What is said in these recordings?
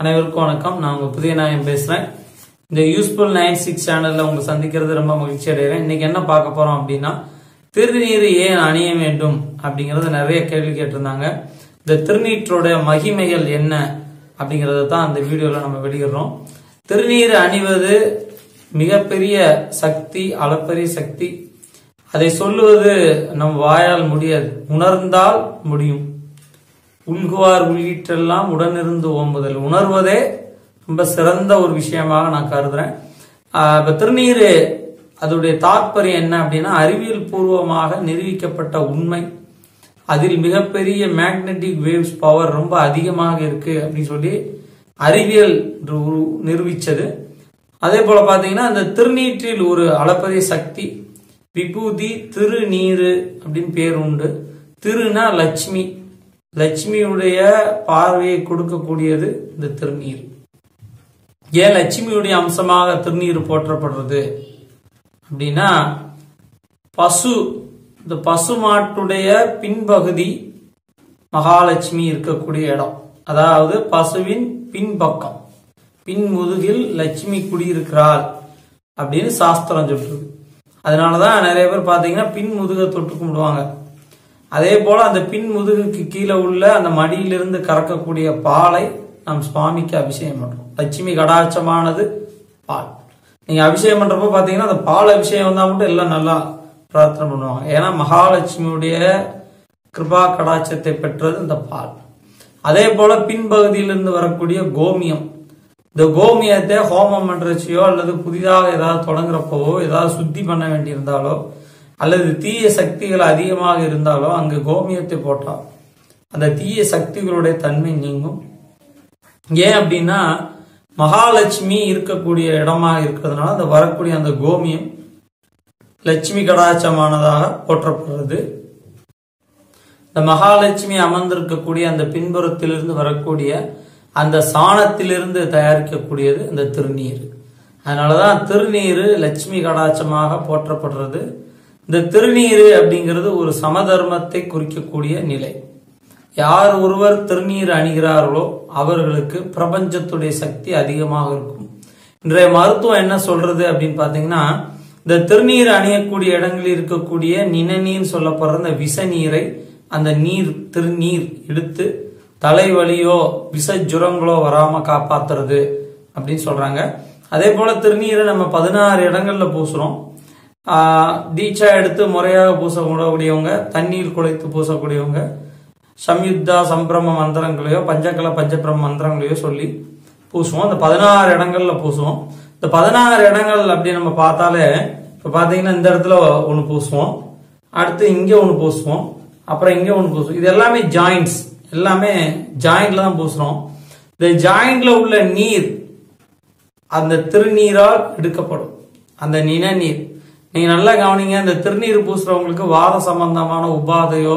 அனைவருக்கும் வணக்கம். நான் உங்க புதிய நாயம் பேசுறேன். இந்த யூஸ்ஃபுல் 96 சேனல்ல உங்க சந்திக்கிறது ரொம்ப மகிழ்ச்சி அடைகிறேன். இன்னைக்கு என்ன பார்க்க போறோம் அப்படின்னா, திருநீர் ஏன் அணிய வேண்டும் அப்படிங்கறது நிறைய கேள்வி கேட்டிருந்தாங்க. இந்த திருநீற்றோட மகிமைகள் என்ன அப்படிங்கறத தான் அந்த வீடியோல நம்ம வெளியிடுறோம். திருநீர் அணிவது மிகப்பெரிய சக்தி, அளப்பரிய சக்தி. அதை சொல்லுவது நம் வாயால் முடியாது, உணர்ந்தால் முடியும். உள்குவார் உள்ளிட்டெல்லாம் உடனிருந்து ஓம்புதல், உணர்வதே ரொம்ப சிறந்த ஒரு விஷயமாக நான் கருதுறேன். இப்ப திருநீர் அதோடைய தாற்பயம் என்ன அப்படின்னா, அறிவியல் பூர்வமாக நிரூபிக்கப்பட்ட உண்மை. அதில் மிகப்பெரிய மேக்னெட்டிக் வேவ்ஸ் பவர் ரொம்ப அதிகமாக இருக்கு அப்படின்னு சொல்லி அறிவியல் நிரூபிச்சது. அதே போல பாத்தீங்கன்னா, அந்த திருநீற்றில் ஒரு அளப்பரிய சக்தி, விபூதி, திருநீரு அப்படின்னு பேர் உண்டு. திருனா லட்சுமி, லட்சுமியுடைய பார்வையை கொடுக்கக்கூடியது இந்த திருநீர். ஏன் லட்சுமியுடைய அம்சமாக திருநீர் போற்றப்படுறது அப்படின்னா, இந்த பசு மாட்டுடைய பின்பகுதி மகாலட்சுமி இருக்கக்கூடிய இடம். அதாவது பசுவின் பின்பக்கம், பின் முதுகில் லட்சுமி குடியிருக்கிறாள் அப்படின்னு சாஸ்திரம் சொல்றது. அதனாலதான் நிறைய பேர் பாத்தீங்கன்னா பின் முதுகை தொட்டு கும்பிடுவாங்க. அதே போல அந்த பின் முதுகுக்கு கீழே உள்ள அந்த மடியிலிருந்து கறக்கக்கூடிய பாலை நாம் சுவாமிக்கு அபிஷேகம் பண்றோம். லட்சுமி கடாட்சமானது பால். நீங்க அபிஷேகம் பண்றப்ப பாத்தீங்கன்னா அந்த பால் அபிஷேகம் வந்தா மட்டும் எல்லாம் நல்லா பிரார்த்தனை பண்ணுவாங்க. ஏன்னா மகாலட்சுமியுடைய கிருபா கடாட்சத்தை பெற்றது இந்த பால். அதே போல பின்பகுதியிலிருந்து வரக்கூடிய கோமியம், இந்த கோமியத்தை ஹோமம் பண்றச்சையோ அல்லது புதிதாக ஏதாவது தொடங்குறப்பவோ ஏதாவது சுத்தி பண்ண வேண்டியிருந்தாலோ அல்லது தீய சக்திகள் அதிகமாக இருந்தாலோ அங்கு கோமியத்தை போட்டா அந்த தீய சக்திகளுடைய தன்மை நீங்கும். ஏன் அப்படின்னா, மகாலட்சுமி இருக்கக்கூடிய இடமாக இருக்கிறதுனால அந்த வரக்கூடிய அந்த கோமியம் லட்சுமி கடாட்சமானதாக போற்றப்படுறது. இந்த மகாலட்சுமி அமர்ந்திருக்கக்கூடிய அந்த பின்புறத்திலிருந்து வரக்கூடிய அந்த சாணத்திலிருந்து தயாரிக்கக்கூடியது இந்த திருநீர். அதனாலதான் திருநீர் லட்சுமி கடாட்சமாக போற்றப்படுறது. இந்த திருநீர் அப்படிங்கிறது ஒரு சமதர்மத்தை குறிக்கக்கூடிய நிலை. யார் ஒருவர் திருநீர் அணிகிறார்களோ அவர்களுக்கு பிரபஞ்சத்துடைய சக்தி அதிகமாக இருக்கும். இன்றைய மருத்துவம் என்ன சொல்றது அப்படின்னு பாத்தீங்கன்னா, இந்த திருநீர் அணியக்கூடிய இடங்களில் இருக்கக்கூடிய நிணநீர் சொல்லப்படுற இந்த விஷ நீரை அந்த திருநீர் எடுத்து தலைவலியோ விஷ ஜுரங்களோ வராம காப்பாத்துறது அப்படின்னு சொல்றாங்க. அதே போல திருநீரை நம்ம 16 இடங்கள்ல பூசுறோம். தீட்சா எடுத்து முறையாக பூசக்கூடியவங்க, தண்ணீர் குழைத்து பூசக்கூடியவங்க, சம்யுக்தா சம்பிரம மந்திரங்களையோ பஞ்சகல பஞ்சபிரம மந்திரங்களையோ சொல்லி பூசுவோம். அந்த 16 இடங்கள்ல பூசுவோம். இந்த 16 இடங்கள் அப்படி நம்ம பார்த்தாலே, இப்ப பாத்தீங்கன்னா இந்த இடத்துல ஒண்ணு பூசுவோம், அடுத்து இங்க ஒண்ணு பூசுவோம், அப்புறம் இங்க ஒண்ணு பூசுவோம். இது எல்லாமே ஜாயிண்ட்ஸ், எல்லாமே ஜாயிண்ட்ல தான் பூசுறோம். இந்த ஜாயிண்ட்ல உள்ள நீர் அந்த திருநீரால் எடுக்கப்படும். அந்த நிணநீர் நீங்க நல்லா கவனிங்க. இந்த திருநீர் பூசுறவங்களுக்கு வாத சம்பந்தமான உபாதையோ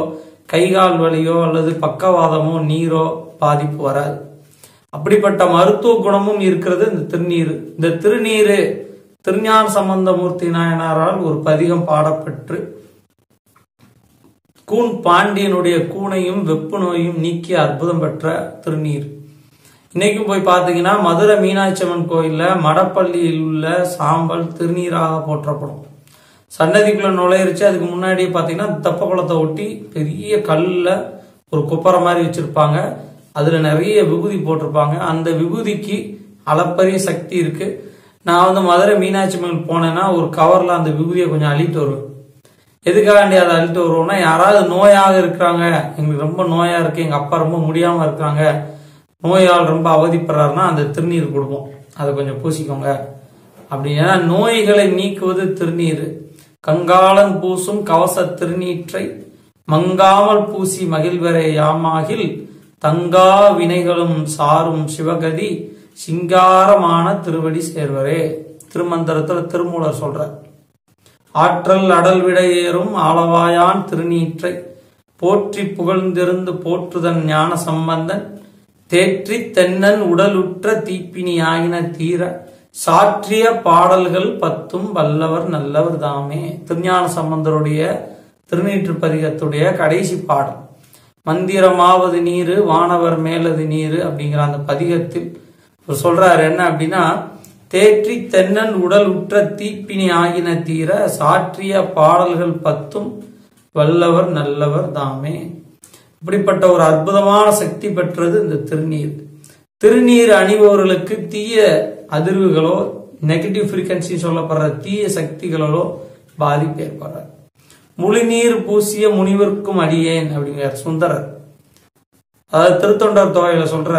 கைகால் வலியோ அல்லது பக்கவாதமோ நீரோ பாதிப்பு வராது. அப்படிப்பட்ட மருத்துவ குணமும் இருக்கிறது இந்த திருநீர். இந்த திருநீர் திருஞான சம்பந்தமூர்த்தி நாயனாரால் ஒரு பதிகம் பாடப்பெற்று கூன் பாண்டியனுடைய கூனையும் வெப்பு நோயும் நீக்கி அற்புதம் பெற்ற திருநீர். இன்னைக்கும் போய் பாத்தீங்கன்னா மதுரை மீனாட்சி அம்மன் கோயில்ல மடப்பள்ளியில் உள்ள சாம்பல் திருநீராக போற்றப்படும். சன்னதிக்குள்ள நுழையிருச்சு, அதுக்கு முன்னாடி பாத்தீங்கன்னா தெப்ப குளத்தை ஒட்டி பெரிய கல்லுல ஒரு குப்பரை மாதிரி வச்சிருப்பாங்க. அதுல நிறைய விபூதி போட்டிருப்பாங்க. அந்த விபூதிக்கு அளப்பரிய சக்தி இருக்கு. நான் மதுரை மீனாட்சி அம்மன் போனேன்னா ஒரு கவர்ல அந்த விபூதியை கொஞ்சம் அள்ளிட்டு வருவேன். எதுக்காண்டி அதை அள்ளிட்டு வருவோம்னா, யாராவது நோயாக இருக்கிறாங்க, எங்களுக்கு ரொம்ப நோயா இருக்கு, எங்க அப்பா ரொம்ப முடியாம இருக்கிறாங்க, நோயால் ரொம்ப அவதிப்படுறாருன்னா அந்த திருநீர் கொடுப்போம், அதை கொஞ்சம் பூசிக்கோங்க அப்படின்னா. நோய்களை நீக்குவது திருநீர். கங்காளன் பூசும் கவச திருநீற்றை மங்காமல் பூசி மகிழ்வரை யாமாகில் தங்கா வினைகளும் சாரும் சிவகதி சிங்காரமான திருவடி சேர்வரே. திருமந்திரத்துல திருமூலர் சொல்ற, ஆற்றல் அடல் விடையேறும் ஆளவாயான் திருநீற்றை போற்றி புகழ்ந்திருந்து போற்றுதன் ஞான சம்பந்தன் தேற்றி தென்னன் உடலுற்ற தீப்பினி ஆயின தீர சாற்றிய பாடல்கள் 10 வல்லவர் நல்லவர் தாமே. திருஞான சம்பந்தருடைய திருநீற்று பதிகத்துடைய கடைசி பாடல். மந்திரமாவது நீரு வானவர் மேலது நீரு அப்படிங்கிற அந்த பதிகத்தில் சொல்றாரு என்ன அப்படின்னா, தேற்றி தென்னன் உடல் உற்ற தீப்பினி ஆகின தீர சாற்றிய பாடல்கள் 10 வல்லவர் நல்லவர் தாமே. இப்படிப்பட்ட ஒரு அற்புதமான சக்தி பெற்றது இந்த திருநீர். திருநீர் அணிபவர்களுக்கு தீய அதிர்வுகளோ நெகட்டிவ் ஃப்ரீக்வன்சி சொல்லப்படுற தீய சக்திகளோ பாதிப்பு ஏற்படுற. முழுநீர் பூசிய முனிவர்க்கும் அடியேன் அப்படிங்கிற சுந்தரர். அதாவது திருத்தொண்டர் தொகையில சொல்ற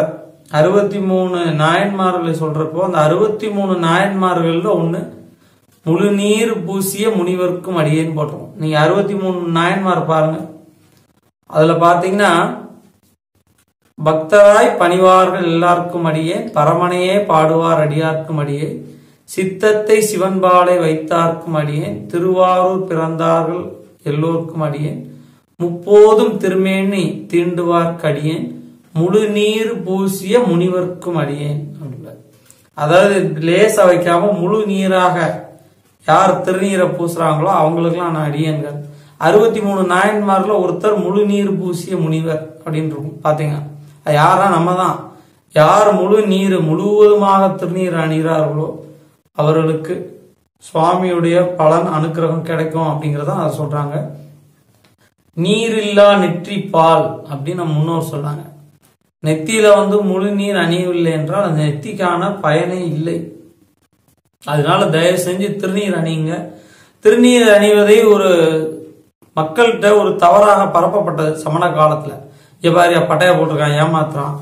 63 நாயன்மார்களை சொல்றப்போ அந்த 63 நாயன்மார்கள்ல ஒண்ணு முழுநீர் பூசிய முனிவர்க்கும் அடியேன்னு போட்டோம். நீங்க 63 நாயன்மார் பாருங்க. அதுல பாத்தீங்கன்னா, பக்தராய் பணிவார்கள் எல்லாருக்கும் அடியேன், பரமனையே பாடுவார் அடியார்க்கும் அடியேன், சித்தத்தை சிவன்பாலை வைத்தார்க்கும் அடியேன், திருவாரூர் பிறந்தார்கள் எல்லோருக்கும் அடியேன், முப்போதும் திருமேனி தீண்டுவார்க்கு அடியேன், முழு நீர் பூசிய முனிவர்க்கும் அடியேன். அதாவது லேசா வைக்காம முழு நீராக யார் திருநீரை பூசுறாங்களோ அவங்களுக்குலாம் நான் அடியேன்கள். 63 நாயன்மார்ல ஒருத்தர் முழு நீர் பூசிய முனிவர் அப்படின்னு இருக்கும். பாத்தீங்கன்னா யாரா நம்ம தான். யார் முழு நீர் முழுவதுமாக திருநீர் அணிகிறார்களோ அவர்களுக்கு சுவாமியுடைய பலன் அனுக்கிரகம் கிடைக்கும் அப்படிங்கறத அதை சொல்றாங்க. நீரில்லா நெற்றி பால் அப்படின்னு நம்ம முன்னோர் சொல்றாங்க. நெத்தியில முழு நீர் அணியவில்லை என்றால் அந்த நெத்திக்கான பயனே இல்லை. அதனால தயவு செஞ்சு திருநீர் அணியுங்க. திருநீர் அணிவதை ஒரு மக்கள்கிட்ட ஒரு தவறாக பரப்பப்பட்டது சமண காலத்துல. எவ்வாறு பட்டைய போட்டிருக்கான், ஏமாத்துறான்,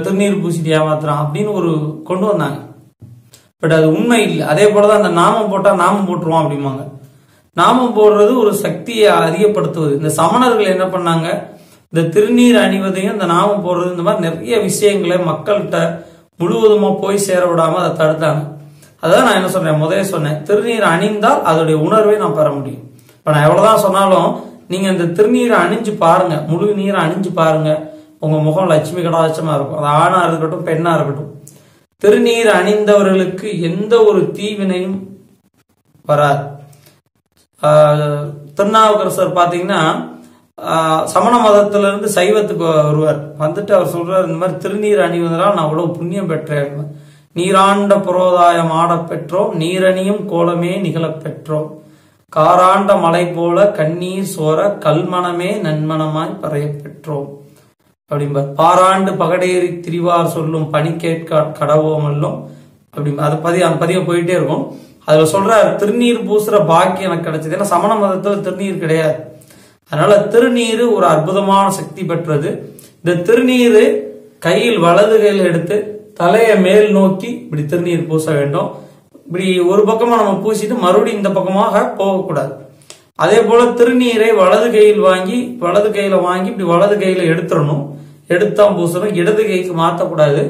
திருநீர் பூசிட்டு ஏமாத்துறான் அப்படின்னு ஒரு கொண்டு வந்தாங்க. பட் அது உண்மை இல்லை. அதே போலதான் அந்த நாமம் போட்டா நாமம் போட்டுருவோம் அப்படிம்பாங்க. நாமம் போடுறது ஒரு சக்தியை அதிகப்படுத்துவது. இந்த சமணர்கள் என்ன பண்ணாங்க, இந்த திருநீர் அணிவதையும் இந்த நாமம் போடுறது இந்த மாதிரி நிறைய விஷயங்களை மக்கள்கிட்ட முழுவதுமா போய் சேர விடாம அதை தடுத்தாங்க. அதான் நான் என்ன சொல்றேன், முதலே சொன்னேன், திருநீர் அணிந்தால் அதோடைய உணர்வை நான் பெற முடியும். இப்ப நான் எவ்வளவுதான் சொன்னாலும் நீங்க இந்த திருநீரை அணிஞ்சு பாருங்க, முழு நீரை அணிஞ்சு பாருங்க, உங்க முகம் லட்சுமி கடாட்சமா இருக்கும். அது ஆணா இருக்கட்டும் பெண்ணா இருக்கட்டும். திருநீர் அணிந்தவர்களுக்கு எந்த ஒரு தீவினையும் வராது. திருநாவுக்கரசர் பாத்தீங்கன்னா சமண மதத்திலிருந்து சைவத்துக்கு வருவார். வந்துட்டு அவர் சொல்றார், இந்த மாதிரி திருநீர் அணிவதனால் நான் அவ்வளவு புண்ணியம் பெற்றேன். நீராண்ட புரோதாயம் ஆட பெற்றோம், நீரணியும் கோலமே நிகழப் பெற்றோம், காராண்ட மலை போல கண்ணீர் சோர கல்மணமே நன்மணமாய் பறைய பெற்றோம் அப்படிம்பார். பாராண்டு பகடேறி திரிவார் சொல்லும் பணி கேட்க கடவோமல்லும் அப்படி அது பதியம் போயிட்டே இருக்கும். அதுல சொல்ற திருநீர் பூசுற பாக்கியம் எனக்கு கிடைச்சது. ஏன்னா சமண மதத்துல திருநீர் கிடையாது. அதனால திருநீர் ஒரு அற்புதமான சக்தி பெற்றது. இந்த திருநீர் கையில் வலது கையில் எடுத்து தலையை மேல் நோக்கி இப்படி திருநீர் பூச வேண்டும். இப்படி ஒரு பக்கமா நம்ம பூசிட்டு மறுபடியும் இந்த பக்கமாக போகக்கூடாது. அதே போல திருநீரை வலது கையில வாங்கி இப்படி வலது கையில எடுத்துடணும். எடுத்தான் பூசணும். இடது கைக்கு மாற்றக்கூடாது.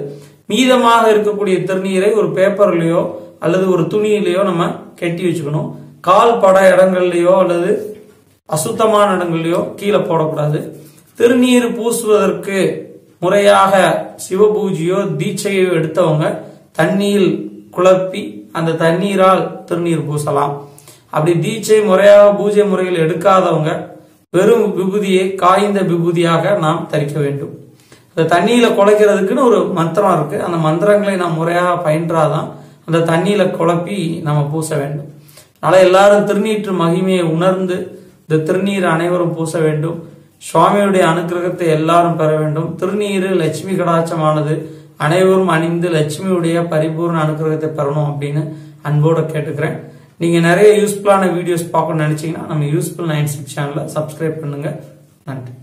மீதமாக இருக்கக்கூடிய திருநீரை ஒரு பேப்பர்லயோ அல்லது ஒரு துணியிலையோ நம்ம கட்டி வச்சுக்கணும். கால் பட இடங்கள்லயோ அல்லது அசுத்தமான இடங்கள்லயோ கீழே போடக்கூடாது. திருநீர் பூசுவதற்கு முறையாக சிவபூஜையோ தீட்சையோ எடுத்தவங்க தண்ணீர் குழப்பி அந்த தண்ணீரால் திருநீர் பூசலாம். அப்படி தீட்சை முறையாக பூஜை முறையில் எடுக்காதவங்க வெறும் விபூதியை காய்ந்த விபூதியாக நாம் தரிக்க வேண்டும். அந்த தண்ணியில குழைக்கிறதுக்குன்னு ஒரு மந்திரம் இருக்கு. அந்த மந்திரங்களை நாம் முறையாக பயின்றாதான் அந்த தண்ணியில குழப்பி நம்ம பூச வேண்டும். அதனால எல்லாரும் திருநீற்று மகிமையை உணர்ந்து இந்த திருநீர் அனைவரும் பூச வேண்டும். சுவாமியுடைய அனுகிரகத்தை எல்லாரும் பெற வேண்டும். திருநீர் லட்சுமி கடாட்சமானது. அனைவரும் அணிந்து லட்சுமியுடைய பரிபூர்ண அனுகிரகத்தை பெறணும் அப்படின்னு அன்போட கேட்டுக்கிறேன். நீங்க நிறைய யூஸ்ஃபுல்லான வீடியோஸ் பார்க்கணும்னு நினைச்சீங்கன்னா நம்ம யூஸ்ஃபுல் 96 சேனலை சப்ஸ்கிரைப் பண்ணுங்க. நன்றி.